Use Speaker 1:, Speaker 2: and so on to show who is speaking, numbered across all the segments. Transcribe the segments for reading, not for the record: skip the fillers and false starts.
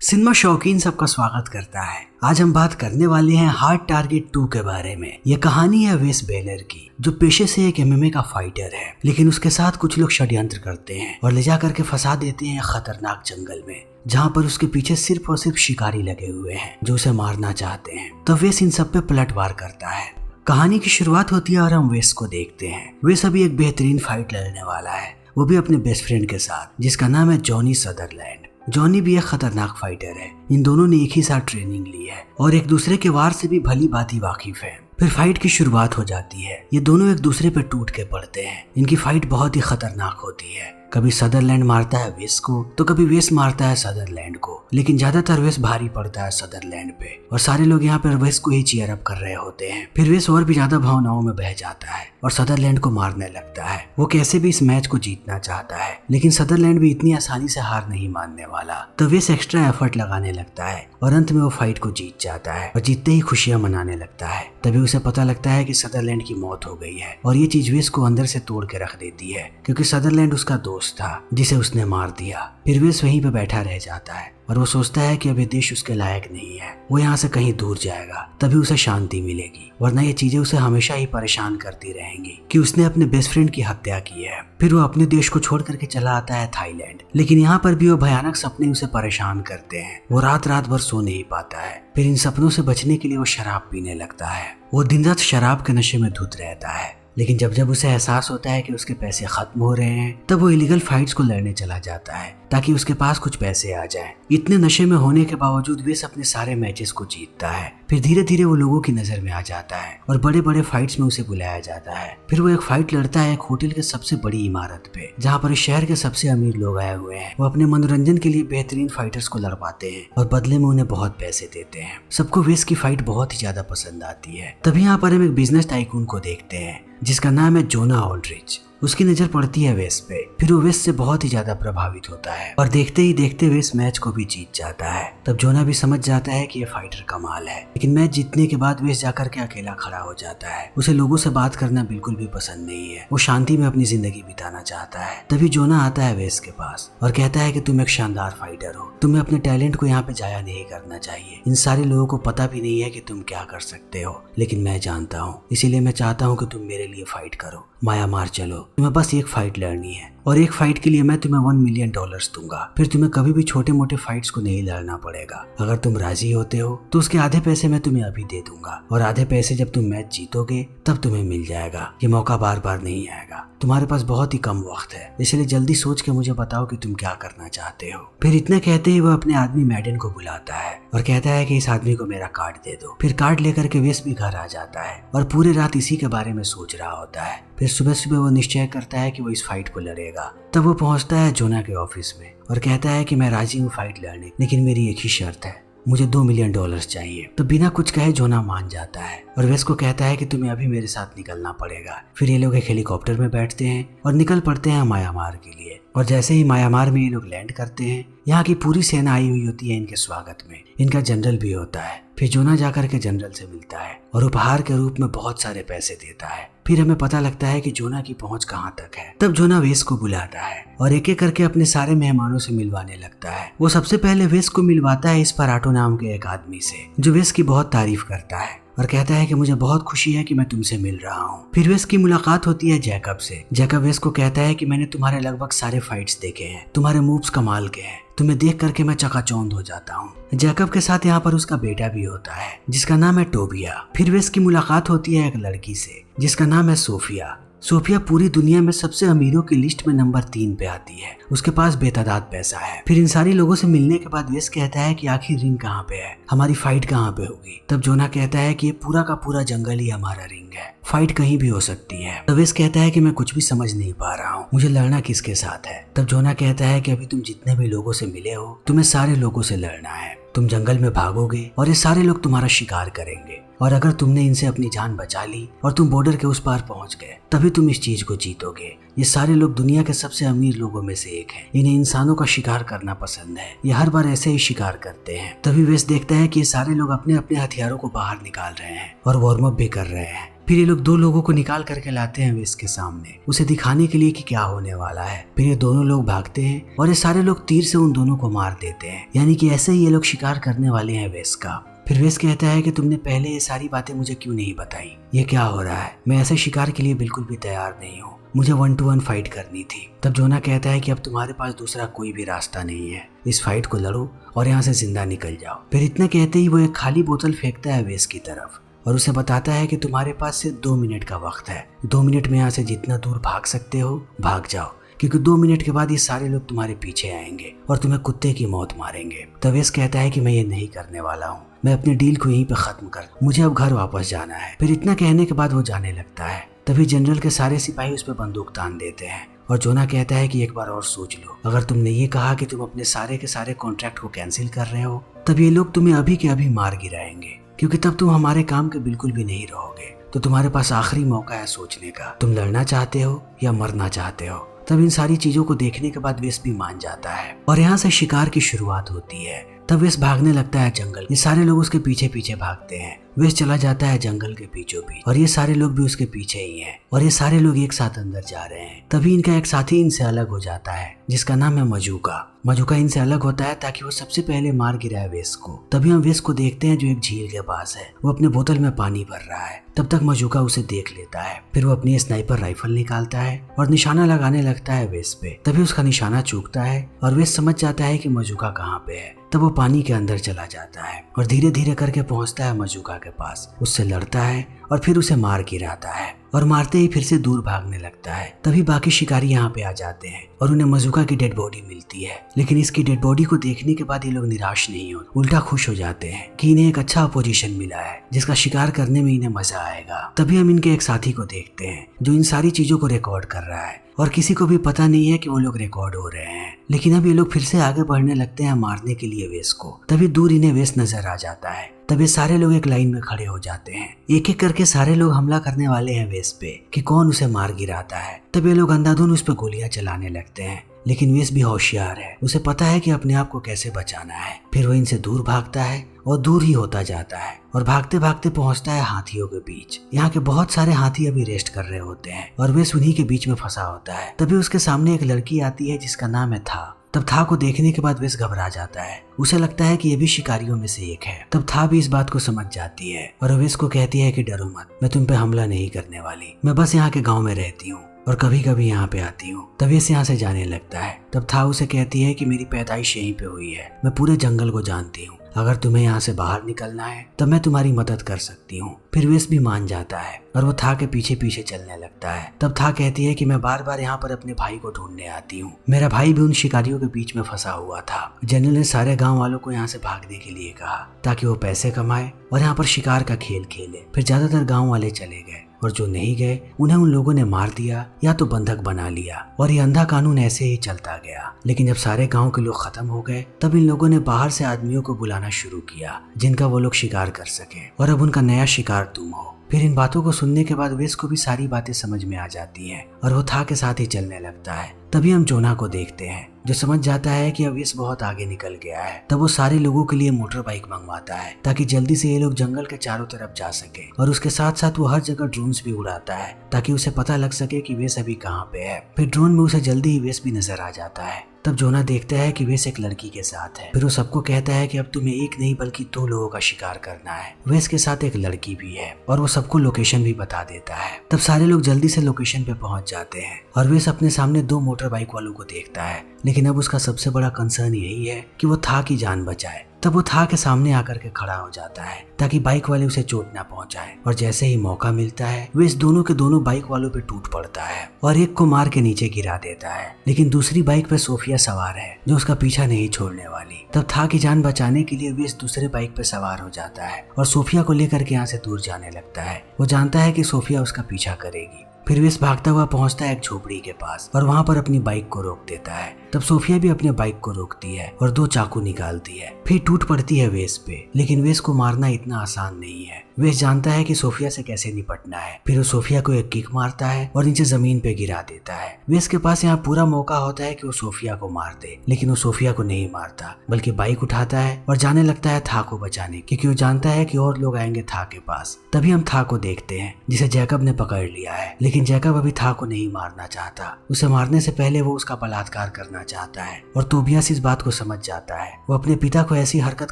Speaker 1: Cinema शौकीन सबका स्वागत करता है। आज हम बात करने वाले हैं हार्ड टारगेट 2 के बारे में। यह कहानी है वेस बेलर की, जो पेशे से एक एमएमए का फाइटर है, लेकिन उसके साथ कुछ लोग षड्यंत्र करते हैं और ले जा करके फंसा देते हैं खतरनाक जंगल में, जहाँ पर उसके पीछे सिर्फ और सिर्फ शिकारी लगे हुए हैं जो उसे मारना चाहते हैं। तो वेस इन सब पे पलटवार करता है। कहानी की शुरुआत होती है और हम वेस को देखते हैं। वेस अभी एक बेहतरीन फाइट लड़ने वाला है, वो भी अपने बेस्ट फ्रेंड के साथ, जिसका नाम है जॉनी सदरलैंड। जॉनी भी एक खतरनाक फाइटर है। इन दोनों ने एक ही साथ ट्रेनिंग ली है और एक दूसरे के वार से भी भली भांति वाकिफ है। फिर फाइट की शुरुआत हो जाती है। ये दोनों एक दूसरे पे टूट के पड़ते हैं। इनकी फाइट बहुत ही खतरनाक होती है। कभी सदरलैंड मारता है वेस को तो कभी वेस मारता है सदरलैंड को, लेकिन ज्यादातर वेस भारी पड़ता है सदरलैंड पे और सारे लोग यहाँ पर वेस को ही चीयर अप कर रहे होते हैं। फिर वेस और भी ज्यादा भावनाओं में बह जाता है और सदरलैंड को मारने लगता है। वो कैसे भी इस मैच को जीतना चाहता है, लेकिन सदरलैंड भी इतनी आसानी से हार नहीं मानने वाला। तो वेस एक्स्ट्रा एफर्ट लगाने लगता है और अंत में वो फाइट को जीत जाता है और जीतते ही खुशियां मनाने लगता है। तभी उसे पता लगता है कि सदरलैंड की मौत हो गई है और ये चीज वेस को अंदर से तोड़ के रख देती है, क्योंकि सदरलैंड उसका दोस्त था जिसे उसने मार दिया। फिर वेस वहीं पे बैठा रह जाता है और वो सोचता है कि अब ये देश उसके लायक नहीं है, वो यहाँ से कहीं दूर जाएगा, तभी उसे शांति मिलेगी, वरना ये चीजें उसे हमेशा ही परेशान करती रहेंगी कि उसने अपने बेस्ट फ्रेंड की हत्या की है। फिर वो अपने देश को छोड़ करके चला आता है थाईलैंड, लेकिन यहाँ पर भी वो भयानक सपने उसे परेशान करते हैं। वो रात रात भर सो नहीं पाता है। फिर इन सपनों से बचने के लिए वो शराब पीने लगता है। वो दिन रात शराब के नशे में धुत रहता है, लेकिन जब जब उसे एहसास होता है कि उसके पैसे खत्म हो रहे हैं, तब वो इलीगल फाइट्स को लड़ने चला जाता है ताकि उसके पास कुछ पैसे आ जाएं। इतने नशे में होने के बावजूद वेस अपने सारे मैचेस को जीतता है। फिर धीरे धीरे वो लोगों की नजर में आ जाता है और बड़े बड़े फाइट्स में उसे बुलाया जाता है। फिर वो एक फाइट लड़ता है एक होटल के सबसे बड़ी इमारत पे, जहाँ पर इस शहर के सबसे अमीर लोग आए हुए हैं। वो अपने मनोरंजन के लिए बेहतरीन फाइटर्स को लड़वाते हैं और बदले में उन्हें बहुत पैसे देते हैं। सबको वेस की फाइट बहुत ही ज्यादा पसंद आती है। तभी यहाँ पर हम एक बिजनेस टाइकून को देखते हैं जिसका नाम है जोना ऑल्ड्रिच। उसकी नजर पड़ती है वेस पे। फिर वो वेस से बहुत ही ज्यादा प्रभावित होता है और देखते ही देखते वेस मैच को भी जीत जाता है। तब जोना भी समझ जाता है कि ये फाइटर कमाल है, लेकिन मैच जीतने के बाद वेस जाकर के अकेला खड़ा हो जाता है। उसे लोगों से बात करना बिल्कुल भी पसंद नहीं है। वो शांति में अपनी जिंदगी बिताना चाहता है। तभी जोना आता है वेस के पास और कहता है कि तुम एक शानदार फाइटर हो, तुम्हें अपने टैलेंट को यहाँ पे जाया नहीं करना चाहिए। इन सारे लोगों को पता भी नहीं है कि तुम क्या कर सकते हो, लेकिन मैं जानता हूँ, इसीलिए मैं चाहता हूँ कि तुम मेरे लिए फाइट करो। माया मार चलो, तुम्हें बस एक फाइट लड़नी है और एक फाइट के लिए मैं तुम्हें $1 मिलियन दूंगा। फिर तुम्हें कभी भी छोटे मोटे फाइट्स को नहीं लड़ना पड़ेगा। अगर तुम राजी होते हो तो उसके आधे पैसे मैं तुम्हें अभी दे दूंगा और आधे पैसे जब तुम मैच जीतोगे तब तुम्हें मिल जाएगा। ये मौका बार बार नहीं आएगा। तुम्हारे पास बहुत ही कम वक्त है, इसलिए जल्दी सोच के मुझे बताओ कि तुम क्या करना चाहते हो। फिर इतना कहते ही वो अपने आदमी मैडन को बुलाता है और कहता है कि इस आदमी को मेरा कार्ड दे दो। फिर कार्ड लेकर के वेस भी घर आ जाता है और पूरी रात इसी के बारे में सोच रहा होता है। फिर सुबह सुबह वो निश्चय करता है कि वो इस फाइट को लड़ेगा। तब वो पहुंचता है जोना के ऑफिस में और कहता है कि मैं राजी हूँ फाइट लड़ने, लेकिन मेरी एक ही शर्त है, मुझे $2 मिलियन चाहिए। तो बिना कुछ कहे जोना मान जाता है और वेस को कहता है कि तुम्हें अभी मेरे साथ निकलना पड़ेगा। फिर ये लोग एक हेलीकॉप्टर में बैठते हैं और निकल पड़ते हैं म्यांमार के लिए। और जैसे ही म्यांमार में ये लोग लैंड करते हैं, यहाँ की पूरी सेना आई हुई होती है इनके स्वागत में। इनका जनरल भी होता है। फिर जोना जाकर के जनरल से मिलता है और उपहार के रूप में बहुत सारे पैसे देता है। फिर हमें पता लगता है कि जोना की पहुंच कहाँ तक है। तब जोना वेस को बुलाता है और एक एक करके अपने सारे मेहमानों से मिलवाने लगता है। वो सबसे पहले वेस को मिलवाता है इस पराटो नाम के एक आदमी से, जो वेस की बहुत तारीफ करता है और कहता है कि मुझे बहुत खुशी है कि मैं तुमसे मिल रहा हूँ। फिर वेस की मुलाकात होती है जैकब से। जैकब वेस को कहता है कि मैंने तुम्हारे लगभग सारे फाइट्स देखे हैं, तुम्हारे मूव्स कमाल के हैं, तुम्हें देख करके मैं चकाचौंध हो जाता हूँ। जैकब के साथ यहाँ पर उसका बेटा भी होता है जिसका नाम है टोबिया। फिर वेस की मुलाकात होती है एक लड़की से जिसका नाम है सोफिया। सोफिया पूरी दुनिया में सबसे अमीरों की लिस्ट में नंबर 3 पे आती है। उसके पास बेतादाद पैसा है। फिर इन सारी लोगों से मिलने के बाद वेस कहता है कि आखिर रिंग कहाँ पे है, हमारी फाइट कहाँ पे होगी। तब जोना कहता है कि ये पूरा का पूरा जंगल ही हमारा रिंग है, फाइट कहीं भी हो सकती है। तब वेस कहता है कि मैं कुछ भी समझ नहीं पा रहा हूँ, मुझे लड़ना किसके साथ है। तब जोना कहता है कि अभी तुम जितने भी लोगों से मिले हो, तुम्हें सारे लोगों से लड़ना है। तुम जंगल में भागोगे और ये सारे लोग तुम्हारा शिकार करेंगे, और अगर तुमने इनसे अपनी जान बचा ली और तुम बॉर्डर के उस पार पहुंच गए, तभी तुम इस चीज को जीतोगे। ये सारे लोग दुनिया के सबसे अमीर लोगों में से एक हैं। इन्हें इंसानों का शिकार करना पसंद है। ये हर बार ऐसे ही शिकार करते हैं। तभी वेस देखता है कि ये सारे लोग अपने अपने हथियारों को बाहर निकाल रहे हैं और वार्म अप भी कर रहे हैं। फिर ये लोग दो लोगों को निकाल करके लाते हैं वेस के सामने, उसे दिखाने के लिए कि क्या होने वाला है। फिर ये दोनों लोग भागते हैं और ये सारे लोग तीर से उन दोनों को मार देते हैं, यानी कि ऐसे ही ये लोग शिकार करने वाले हैं वेस का। फिर वेस कहता है कि तुमने पहले ये सारी बातें मुझे क्यों नहीं बताई, ये क्या हो रहा है, मैं ऐसे शिकार के लिए बिल्कुल भी तैयार नहीं हूँ, मुझे 1 to 1 फाइट करनी थी। तब जोना कहता है कि अब तुम्हारे पास दूसरा कोई भी रास्ता नहीं है, इस फाइट को लड़ो और यहाँ से जिंदा निकल जाओ। फिर इतना कहते ही वो एक खाली बोतल फेंकता है वेस की तरफ और उसे बताता है कि तुम्हारे पास सिर्फ 2 मिनट का वक्त है, 2 मिनट में यहाँ से जितना दूर भाग सकते हो भाग जाओ, क्योंकि 2 मिनट के बाद ये सारे लोग तुम्हारे पीछे आएंगे और तुम्हें कुत्ते की मौत मारेंगे। तब वेस कहता है कि मैं ये नहीं करने वाला हूँ, मैं अपनी डील को यहीं पे खत्म कर, मुझे अब घर वापस जाना है। फिर इतना कहने के बाद वो जाने लगता है। तभी जनरल के सारे सिपाही उस पर बंदूक तान देते हैं और जोना कहता है कि एक बार और सोच लो, अगर तुमने ये कहा कि तुम अपने सारे के सारे कॉन्ट्रैक्ट को कैंसिल कर रहे हो, तब ये लोग तुम्हें अभी के अभी मार गिराएंगे, क्योंकि तब तुम हमारे काम के बिल्कुल भी नहीं रहोगे। तो तुम्हारे पास आखिरी मौका है सोचने का, तुम लड़ना चाहते हो या मरना चाहते हो। तब इन सारी चीजों को देखने के बाद वेस भी मान जाता है और यहाँ से शिकार की शुरुआत होती है। तब वेस भागने लगता है जंगल, ये सारे लोग उसके पीछे पीछे भागते हैं। वेस चला जाता है जंगल के बीचों बीच और ये सारे लोग भी उसके पीछे ही हैं और ये सारे लोग एक साथ अंदर जा रहे हैं। तभी इनका एक साथी इनसे अलग हो जाता है, जिसका नाम है मजूका। मजूका इनसे अलग होता है ताकि वो सबसे पहले मार गिराए वेस को। तभी हम वेस को देखते हैं जो एक झील के पास है, वो अपने बोतल में पानी भर रहा है। तब तक मजूका उसे देख लेता है, फिर वो अपनी स्नाइपर राइफल निकालता है और निशाना लगाने लगता है वेस पे। तभी उसका निशाना चूकता है और वेस समझ जाता है कि मजूका कहाँ पे है। तब वो पानी के अंदर चला जाता है और धीरे धीरे करके पहुंचता है मजूका के पास, उससे लड़ता है और फिर उसे मार गिराता है और मारते ही फिर से दूर भागने लगता है। तभी बाकी शिकारी यहाँ पे आ जाते हैं और उन्हें मजूका की डेड बॉडी मिलती है, लेकिन इसकी डेड बॉडी को देखने के बाद ये लोग निराश नहीं हो, उल्टा खुश हो जाते हैं कि इन्हें एक अच्छा अपोजिशन मिला है जिसका शिकार करने में इन्हें मजा आएगा। तभी हम इनके एक साथी को देखते हैं जो इन सारी चीजों को रिकॉर्ड कर रहा है और किसी को भी पता नहीं है कि वो लोग रिकॉर्ड हो रहे हैं। लेकिन अब ये लोग फिर से आगे बढ़ने लगते हैं मारने के लिए वेस को। तभी दूर इन्हें वेस नजर आ जाता है। तभी सारे लोग एक लाइन में खड़े हो जाते हैं, एक एक करके सारे लोग हमला करने वाले हैं वेस पे कि कौन उसे मार गिराता है। तब ये लोग अंधाधुंध उस पर गोलियां चलाने लगते हैं, लेकिन वेस भी होशियार है, उसे पता है कि अपने आप को कैसे बचाना है। फिर वो इनसे दूर भागता है और दूर ही होता जाता है और भागते भागते पहुंचता है हाथियों के बीच। यहाँ के बहुत सारे हाथी अभी रेस्ट कर रहे होते हैं और वेस उन्हीं के बीच में फंसा होता है। तभी उसके सामने एक लड़की आती है जिसका नाम है था। तब था को देखने के बाद वेस घबरा जाता है, उसे लगता है कि ये भी शिकारियों में से एक है। तब था भी इस बात को समझ जाती है और वेस को कहती है कि डरो मत, मैं तुम पे हमला नहीं करने वाली, मैं बस यहाँ के गाँव में रहती हूँ और कभी कभी यहाँ पे आती हूँ। तब वेस यहाँ से जाने लगता है। तब था उसे कहती है कि मेरी पैदाइश यहीं पे हुई है, मैं पूरे जंगल को जानती हूँ, अगर तुम्हें यहाँ से बाहर निकलना है तब मैं तुम्हारी मदद कर सकती हूँ। फिर वेस भी मान जाता है और वो था के पीछे पीछे चलने लगता है। तब था कहती है कि मैं बार बार यहाँ पर अपने भाई को ढूंढने आती हूँ, मेरा भाई भी उन शिकारियों के बीच में फंसा हुआ था। जनरल ने सारे गांव वालों को यहाँ से भागने के लिए कहा ताकि वो पैसे कमाए और यहाँ पर शिकार का खेल खेले। फिर ज्यादातर गाँव वाले चले गए और जो नहीं गए उन्हें उन लोगों ने मार दिया या तो बंधक बना लिया और ये अंधा कानून ऐसे ही चलता गया। लेकिन जब सारे गांव के लोग खत्म हो गए तब इन लोगों ने बाहर से आदमियों को बुलाना शुरू किया जिनका वो लोग शिकार कर सके और अब उनका नया शिकार तुम हो। फिर इन बातों को सुनने के बाद वेस को भी सारी बातें समझ में आ जाती हैं और वो था के साथ ही चलने लगता है। तभी हम जोना को देखते हैं जो समझ जाता है कि अब वेस बहुत आगे निकल गया है। तब वो सारे लोगों के लिए मोटर बाइक मंगवाता है ताकि जल्दी से ये लोग जंगल के चारों तरफ जा सके और उसके साथ साथ वो हर जगह ड्रोन्स भी उड़ाता है ताकि उसे पता लग सके कि वेस अभी कहाँ पे है। फिर ड्रोन में उसे जल्दी ही वेस भी नजर आ जाता है। तब जोना देखता है कि वेस एक लड़की के साथ है। फिर वो सबको कहता है कि अब तुम्हें एक नहीं बल्कि 2 लोगों का शिकार करना है। वेस के साथ एक लड़की भी है और वो सबको लोकेशन भी बता देता है। तब सारे लोग जल्दी से लोकेशन पे पहुंच जाते हैं और वेस अपने सामने 2 मोटर बाइक वालों को देखता है, लेकिन अब उसका सबसे बड़ा कंसर्न यही है कि वो था की जान बचाए। तब वो था के सामने आकर के खड़ा हो जाता है ताकि बाइक वाले उसे चोट ना पहुंचाए और जैसे ही मौका मिलता है वेस दोनों के दोनों बाइक वालों पे टूट पड़ता है और एक को मार के नीचे गिरा देता है। लेकिन दूसरी बाइक पे सोफिया सवार है जो उसका पीछा नहीं छोड़ने वाली। तब था की जान बचाने के लिए वेस दूसरे बाइक पे सवार हो जाता है और सोफिया को लेकर के यहाँ से दूर जाने लगता है। वो जानता है कि सोफिया उसका पीछा करेगी। फिर वेस भागता हुआ पहुंचता है एक झोपड़ी के पास और वहां पर अपनी बाइक को रोक देता है। तब सोफिया भी अपने बाइक को रोकती है और 2 चाकू निकालती है, फिर टूट पड़ती है वेस पे। लेकिन वेस को मारना इतना आसान नहीं है। वेस जानता है कि सोफिया से कैसे निपटना है। फिर वो सोफिया को एक किक मारता है और नीचे जमीन पे गिरा देता है। वेस के पास यहाँ पूरा मौका होता है कि वो सोफिया को मार दे, लेकिन वो सोफिया को नहीं मारता, बल्कि बाइक उठाता है और जाने लगता है था को बचाने, क्योंकि वो जानता है कि और लोग आएंगे था के पास। तभी हम था को देखते हैं जिसे जैकब ने पकड़ लिया है, लेकिन जैकब अभी था को नहीं मारना चाहता। उसे मारने से पहले वो उसका बलात्कार करना चाहता है और तोबियास इस बात को समझ जाता है। वो अपने पिता को ऐसी हरकत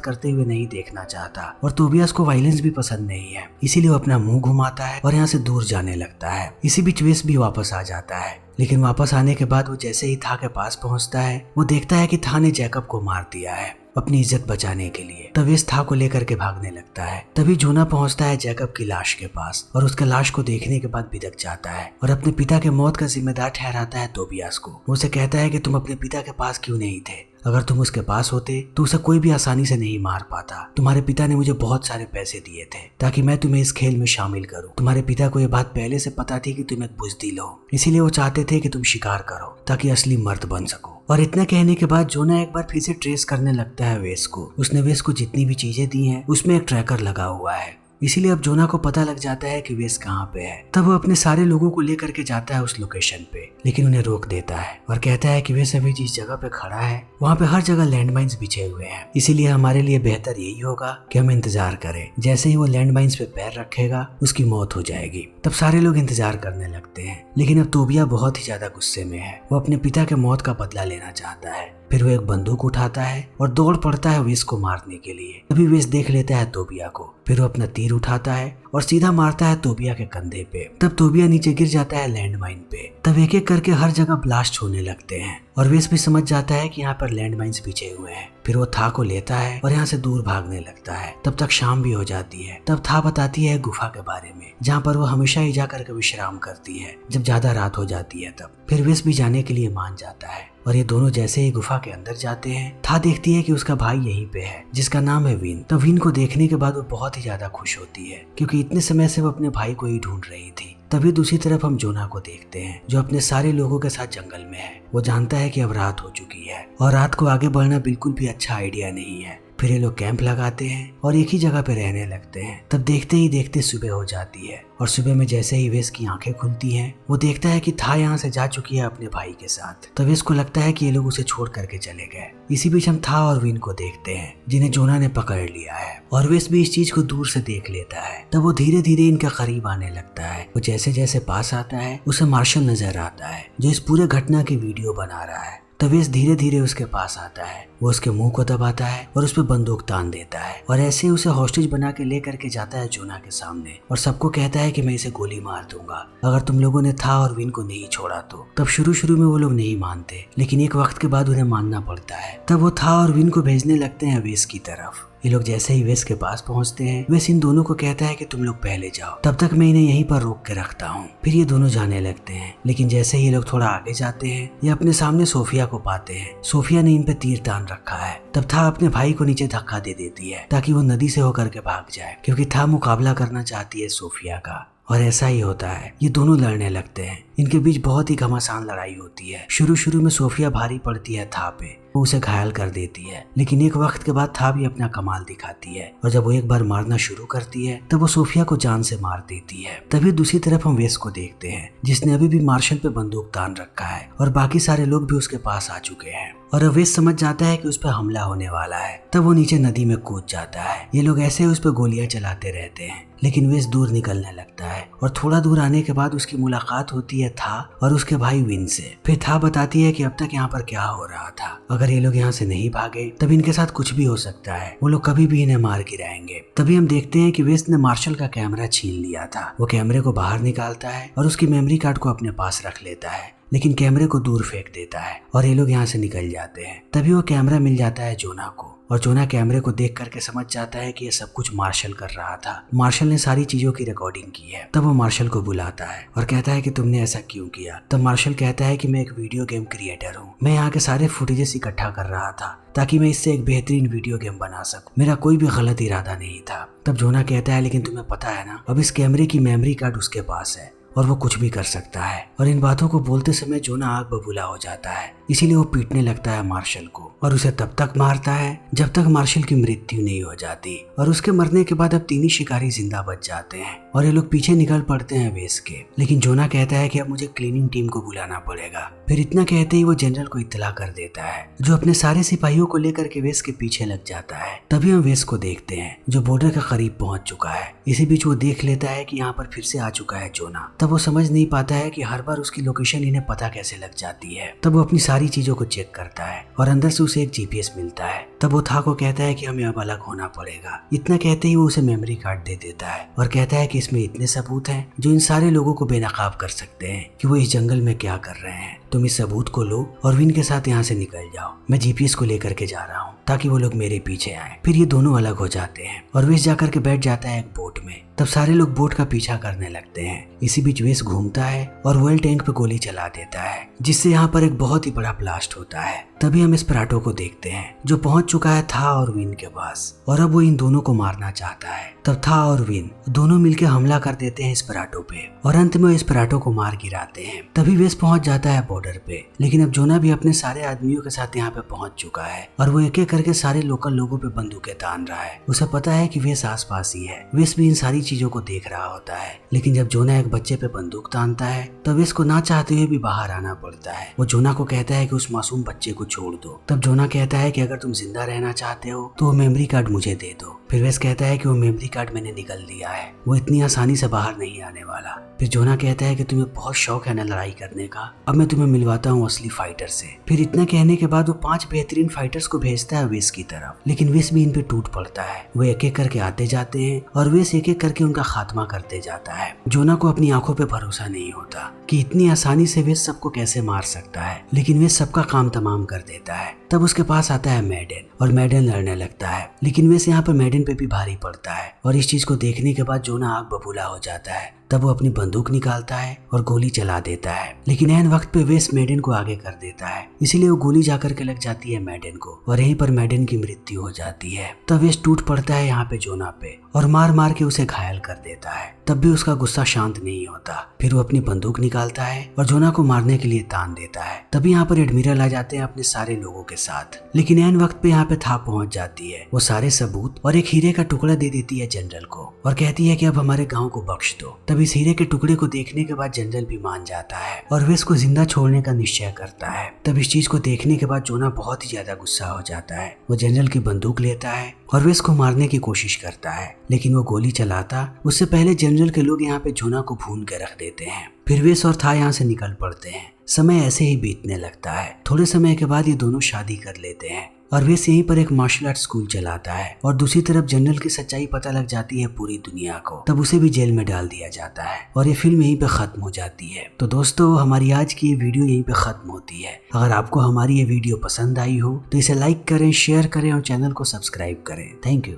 Speaker 1: करते हुए नहीं देखना चाहता और तोबियास को वायलेंस भी पसंद नहीं है, इसीलिए वो अपना मुंह घुमाता है और यहाँ से दूर जाने लगता है। इसी बीच वेस भी वापस आ जाता है, लेकिन वापस आने के बाद वो जैसे ही था के पास पहुंचता है, वो देखता है कि था ने जैकब को मार दिया है अपनी इज्जत बचाने के लिए। तब वेस था को लेकर के भागने लगता है। तभी जोना पहुंचता है जैकब की लाश के पास और उसके लाश को देखने के बाद बिदक जाता है और अपने पिता के मौत का जिम्मेदार ठहराता है तोबियास को। वो उसे कहता है कि तुम अपने पिता के पास क्यों नहीं थे? अगर तुम उसके पास होते तो उसे कोई भी आसानी से नहीं मार पाता। तुम्हारे पिता ने मुझे बहुत सारे पैसे दिए थे ताकि मैं तुम्हें इस खेल में शामिल करूं। तुम्हारे पिता को यह बात पहले से पता थी कि तुम एक बुज़दिल हो, इसीलिए वो चाहते थे कि तुम शिकार करो ताकि असली मर्द बन सको। और इतना कहने के बाद जोना एक बार फिर से ट्रेस करने लगता है वेस को। उसने वेस को जितनी भी चीजें दी हैं उसमें एक ट्रैकर लगा हुआ है, इसीलिए अब जोना को पता लग जाता है कि वेस कहाँ पे है। तब वो अपने सारे लोगों को लेकर के जाता है उस लोकेशन पे, लेकिन उन्हें रोक देता है और कहता है कि वेस अभी जिस जगह पे खड़ा है वहाँ पे हर जगह लैंडमाइंस बिछे हुए हैं, इसीलिए हमारे लिए बेहतर यही होगा कि हम इंतजार करें। जैसे ही वो लैंडमाइंस पे पैर रखेगा उसकी मौत हो जाएगी। तब सारे लोग इंतजार करने लगते हैं, लेकिन अब तोबिया बहुत ही ज्यादा गुस्से में है। वो अपने पिता के मौत का बदला लेना चाहता है। फिर वो एक बंदूक उठाता है और दौड़ पड़ता है वेस को मारने के लिए। तभी वेस देख लेता है तोबिया को। फिर वो अपना तीर उठाता है और सीधा मारता है तोबिया के कंधे पे। तब तोबिया नीचे गिर जाता है लैंडमाइन पे। तब एक एक करके हर जगह ब्लास्ट होने लगते हैं और वेस भी समझ जाता है कि यहाँ पर लैंडमाइंस बिछे हुए हैं। फिर वो था को लेता है और यहाँ से दूर भागने लगता है। तब तक शाम भी हो जाती है। तब था बताती है गुफा के बारे में, जहाँ पर वो हमेशा ही जा करके विश्राम करती है जब ज्यादा रात हो जाती है। तब फिर वेस भी जाने के लिए मान जाता है और ये दोनों जैसे ही गुफा के अंदर जाते हैं, था देखती है कि उसका भाई यहीं पे है जिसका नाम है विन। तो विन को देखने के बाद वो बहुत ही ज्यादा खुश होती है, क्योंकि इतने समय से वो अपने भाई को ही ढूंढ रही थी। तभी दूसरी तरफ हम जोना को देखते हैं जो अपने सारे लोगों के साथ जंगल में है। वो जानता है कि अब रात हो चुकी है और रात को आगे बढ़ना बिल्कुल भी अच्छा आइडिया नहीं है। फिर ये लोग कैंप लगाते हैं और एक ही जगह पे रहने लगते हैं। तब देखते ही देखते सुबह हो जाती है और सुबह में जैसे ही वेस की आंखें खुलती हैं, वो देखता है कि था यहाँ से जा चुकी है अपने भाई के साथ। तब वेस को लगता है कि ये लोग उसे छोड़ करके चले गए। इसी बीच हम था और विन को देखते हैं जिन्हें जोना ने पकड़ लिया है और वेस भी इस चीज को दूर से देख लेता है। तब वो धीरे धीरे इनके करीब आने लगता है। वो जैसे जैसे पास आता है उसे मार्शल नजर आता है जो इस पूरे घटना की वीडियो बना रहा है। तब वेस धीरे धीरे उसके पास आता है। वो उसके मुंह को दबाता है और उस पर बंदूक तान देता है और ऐसे ही उसे हॉस्टेज बना के ले करके जाता है जोना के सामने और सबको कहता है कि मैं इसे गोली मार दूंगा अगर तुम लोगों ने था और विन को नहीं छोड़ा तो। तब शुरू में वो लोग नहीं मानते, लेकिन एक वक्त के बाद उन्हें मानना पड़ता है। तब वो था और विन को भेजने लगते हैं वेस की तरफ। ये लोग जैसे ही वेस के पास पहुंचते हैं, वेस इन दोनों को कहता है कि तुम लोग पहले जाओ, तब तक मैं इन्हें यहीं पर रोक के रखता हूँ। फिर ये दोनों जाने लगते हैं, लेकिन जैसे ही ये लोग थोड़ा आगे जाते हैं, ये अपने सामने सोफिया को पाते हैं। सोफिया ने इन पे तीर तान रखा है। तब था अपने भाई को नीचे धक्का दे देती है ताकि वो नदी से होकर के भाग जाए, क्योंकि था मुकाबला करना चाहती है सोफिया का। और ऐसा ही होता है। ये दोनों लड़ने लगते हैं। इनके बीच बहुत ही घमासान लड़ाई होती है। शुरू में सोफिया भारी पड़ती है था पे, वो उसे घायल कर देती है, लेकिन एक वक्त के बाद था भी अपना कमाल दिखाती है और जब वो एक बार मारना शुरू करती है तब वो सोफिया को जान से मार देती है। तभी दूसरी तरफ हम वेस को देखते हैं जिसने अभी भी मार्शल पे बंदूक तान रखा है और बाकी सारे लोग भी उसके पास आ चुके हैं और अब वेस समझ जाता है कि उस पर हमला होने वाला है। तब वो नीचे नदी में कूद जाता है। ये लोग ऐसे उस पर गोलियां चलाते रहते हैं, लेकिन वेस दूर निकलने लगता है और थोड़ा दूर आने के बाद उसकी मुलाकात होती है था और उसके भाई विन से। फिर था बताती है कि अब तक यहाँ पर क्या हो रहा था। अगर ये लोग यहाँ से नहीं भागे तब इनके साथ कुछ भी हो सकता है, वो लोग कभी भी इन्हें मार गिराएंगे। तभी हम देखते हैं कि वेस ने मार्शल का कैमरा छीन लिया था। वो कैमरे को बाहर निकालता है और उसकी मेमोरी कार्ड को अपने पास रख लेता है, लेकिन कैमरे को दूर फेंक देता है और ये लोग यहाँ से निकल जाते हैं। तभी वो कैमरा मिल जाता है जोना को और जोना कैमरे को देख करके समझ जाता है कि ये सब कुछ मार्शल कर रहा था। मार्शल ने सारी चीजों की रिकॉर्डिंग की है। तब वो मार्शल को बुलाता है और कहता है कि तुमने ऐसा क्यों किया। तब मार्शल कहता है कि मैं एक वीडियो गेम क्रिएटर हूँ, मैं यहाँ के सारे फुटेजेस इकट्ठा कर रहा था ताकि मैं इससे एक बेहतरीन वीडियो गेम बना सकूं, मेरा कोई भी गलत इरादा नहीं था। तब जोना कहता है लेकिन तुम्हें पता है ना, अब इस कैमरे की मेमोरी कार्ड उसके पास है और वो कुछ भी कर सकता है। और इन बातों को बोलते समय जोना आग बबूला हो जाता है इसीलिए वो पीटने लगता है मार्शल को और उसे तब तक मारता है जब तक मार्शल की मृत्यु नहीं हो जाती। और उसके मरने के बाद अब तीनों शिकारी जिंदा बच जाते हैं और ये लोग पीछे निकल पड़ते हैं वेस के। लेकिन जोना कहता है कि अब मुझे क्लीनिंग टीम को बुलाना पड़ेगा। फिर इतना कहते ही वो जनरल को इत्तला कर देता है, जो अपने सारे सिपाहियों को लेकर के वेस के पीछे लग जाता है। तभी हम वेस को देखते हैं जो बॉर्डर के करीब पहुंच चुका है। इसी बीच वो देख लेता है कि यहाँ पर फिर से आ चुका है जोना। तब वो समझ नहीं पाता है कि हर बार उसकी लोकेशन इन्हें पता कैसे लग जाती है। तब वो अपनी सारी चीजों को चेक करता है और अंदर से उसे एक जीपीएस मिलता है। तब वो था को कहता है कि हमें अब अलग होना पड़ेगा। इतना कहते ही वो उसे मेमोरी कार्ड दे देता है और कहता है कि इसमें इतने सबूत हैं जो इन सारे लोगों को बेनकाब कर सकते हैं कि वो इस जंगल में क्या कर रहे हैं। तुम इस सबूत को लो और विन के साथ यहाँ से निकल जाओ। मैं जीपीएस को लेकर के जा रहा हूँ ताकि वो लोग मेरे पीछे आए। फिर ये दोनों अलग हो जाते हैं और वेस जाकर के बैठ जाता है एक बोट में। तब सारे लोग बोट का पीछा करने लगते हैं। इसी बीच वेस घूमता है और ऑयल टैंक पे गोली चला देता है, जिससे यहाँ पर एक बहुत ही बड़ा ब्लास्ट होता है। तभी हम एस्पेराटो को देखते हैं जो पहुंच चुका है था और विन के पास और अब वो इन दोनों को मारना चाहता है। तब था और विन दोनों मिलकर हमला कर देते हैं एस्पेराटो पे और अंत में एस्पेराटो को मार गिराते हैं। तभी वेस पहुंच जाता है बॉर्डर पे, लेकिन अब जोना भी अपने सारे आदमियों के साथ यहाँ पे पहुंच चुका है और वो एक एक करके सारे लोकल लोगों पे बंदूकें तान रहा है। उसे पता है कि वेस आस पास ही है। वेस भी इन सारी चीजों को देख रहा होता है, लेकिन जब जोना एक बच्चे पे बंदूक तानता है तब वेस को ना चाहते हुए भी बाहर आना पड़ता है। वो जोना को कहता है कि उस मासूम बच्चे को छोड़ दो। तब जोना कहता है कि अगर तुम जिंदा रहना चाहते हो तो वो मेमोरी कार्ड मुझे दे दो। फिर वेस कहता है कि वो मेमोरी कार्ड मैंने निकल लिया है, वो इतनी आसानी से बाहर नहीं आने वाला। फिर जोना कहता है कि तुम्हें बहुत शौक है ना लड़ाई करने का, अब मैं तुम्हें मिलवाता हूँ असली फाइटर से। फिर इतना कहने के बाद वो 5 बेहतरीन फाइटर्स को भेजता है वेस की तरफ, लेकिन वेस भी इन पे टूट पड़ता है। वो एक एक करके आते जाते हैं और वेस एक एक करके उनका खात्मा करते जाता है। जोना को अपनी आंखों पे भरोसा नहीं होता कि इतनी आसानी से वेस सबको कैसे मार सकता है, लेकिन वेस सबका काम तमाम कर देता है। तब उसके पास आता है मैडन और मैडन लड़ने लगता है, लेकिन वेस यहाँ पर मैडन पे भी भारी पड़ता है और इस चीज को देखने के बाद जोना आग बबूला हो जाता है। तब वो अपनी बंदूक निकालता है और गोली चला देता है, लेकिन ऐन वक्त पे वेस मैडन को आगे कर देता है, इसीलिए वो गोली जाकर के लग जाती है मैडन को और यहीं पर मैडन की मृत्यु हो जाती है। तब वेस टूट पड़ता है यहाँ पे जोना पे और मार मार के उसे घायल कर देता है। तब भी उसका गुस्सा शांत नहीं होता। फिर वो अपनी बंदूक निकालता है और जोना को मारने के लिए तान देता है। तभी यहाँ पर एडमिरल आ जाते हैं अपने सारे लोगों के साथ, लेकिन ऐन वक्त पे यहाँ पे था पहुंच जाती है। वो सारे सबूत और एक हीरे का टुकड़ा दे देती है जनरल को और कहती है कि अब हमारे गाँव को बख्श दो। तब इस हीरे के टुकड़े को देखने के बाद जनरल भी मान जाता है और वेस को जिंदा छोड़ने का निश्चय करता है। तब इस चीज को देखने के बाद जोना बहुत ही ज्यादा गुस्सा हो जाता है। वो जनरल की बंदूक लेता है और वेस को मारने की कोशिश करता है, लेकिन वो गोली चलाता उससे पहले जनरल के लोग यहाँ पे जोना को भून के रख देते हैं। फिर वेस और था यहाँ से निकल पड़ते हैं। समय ऐसे ही बीतने लगता है। थोड़े समय के बाद ये दोनों शादी कर लेते हैं और वेस यहीं पर एक मार्शल आर्ट स्कूल चलाता है और दूसरी तरफ जनरल की सच्चाई पता लग जाती है पूरी दुनिया को। तब उसे भी जेल में डाल दिया जाता है और ये फिल्म यहीं पे खत्म हो जाती है। तो दोस्तों, हमारी आज की ये वीडियो यहीं पे खत्म होती है। अगर आपको हमारी ये वीडियो पसंद आई हो तो इसे लाइक करें, शेयर करें और चैनल को सब्सक्राइब करें। Thank you.